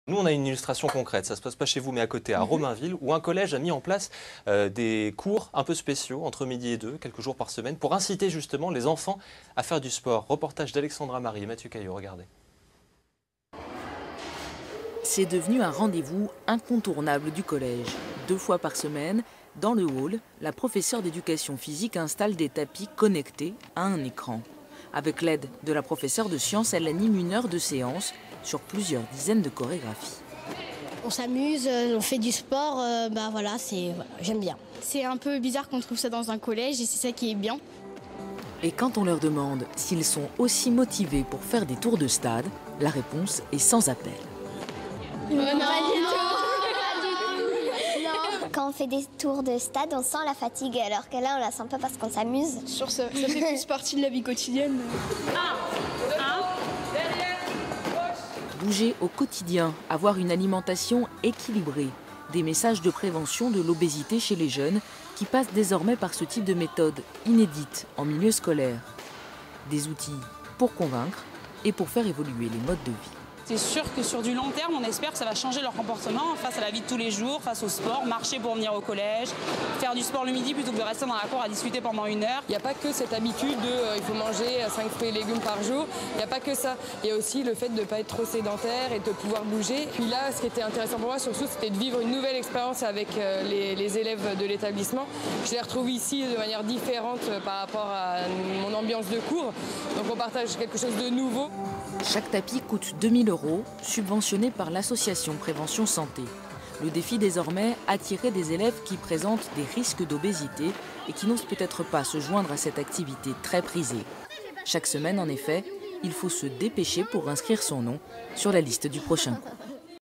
Nous, on a une illustration concrète, ça ne se passe pas chez vous, mais à côté, à Romainville, où un collège a mis en place des cours un peu spéciaux, entre midi et 2, quelques jours par semaine, pour inciter justement les enfants à faire du sport. Reportage d'Alexandra Marie et Mathieu Caillot, regardez. C'est devenu un rendez-vous incontournable du collège. 2 fois par semaine, dans le hall, la professeure d'éducation physique installe des tapis connectés à un écran. Avec l'aide de la professeure de sciences, elle anime 1 heure de séance sur plusieurs dizaines de chorégraphies. On s'amuse, on fait du sport, voilà, j'aime bien. C'est un peu bizarre qu'on trouve ça dans un collège et c'est ça qui est bien. Et quand on leur demande s'ils sont aussi motivés pour faire des tours de stade, la réponse est sans appel. Non. Quand on fait des tours de stade, on sent la fatigue, alors que là, on la sent pas parce qu'on s'amuse. Ça fait plus partie de la vie quotidienne. Bouger au quotidien, avoir une alimentation équilibrée, des messages de prévention de l'obésité chez les jeunes qui passent désormais par ce type de méthode inédite en milieu scolaire. Des outils pour convaincre et pour faire évoluer les modes de vie. C'est sûr que sur du long terme, on espère que ça va changer leur comportement face à la vie de tous les jours, face au sport, marcher pour venir au collège, faire du sport le midi plutôt que de rester dans la cour à discuter pendant 1 heure. Il n'y a pas que cette habitude de il faut manger 5 fruits et légumes par jour, il n'y a pas que ça. Il y a aussi le fait de ne pas être trop sédentaire et de pouvoir bouger. Puis là, ce qui était intéressant pour moi surtout, c'était de vivre une nouvelle expérience avec les élèves de l'établissement. Je les retrouve ici de manière différente par rapport à mon ambiance de cours. Donc on partage quelque chose de nouveau. Chaque tapis coûte 2 000 €, subventionné par l'association Prévention Santé. Le défi désormais, attirer des élèves qui présentent des risques d'obésité et qui n'osent peut-être pas se joindre à cette activité très prisée. Chaque semaine, en effet, il faut se dépêcher pour inscrire son nom sur la liste du prochain cours.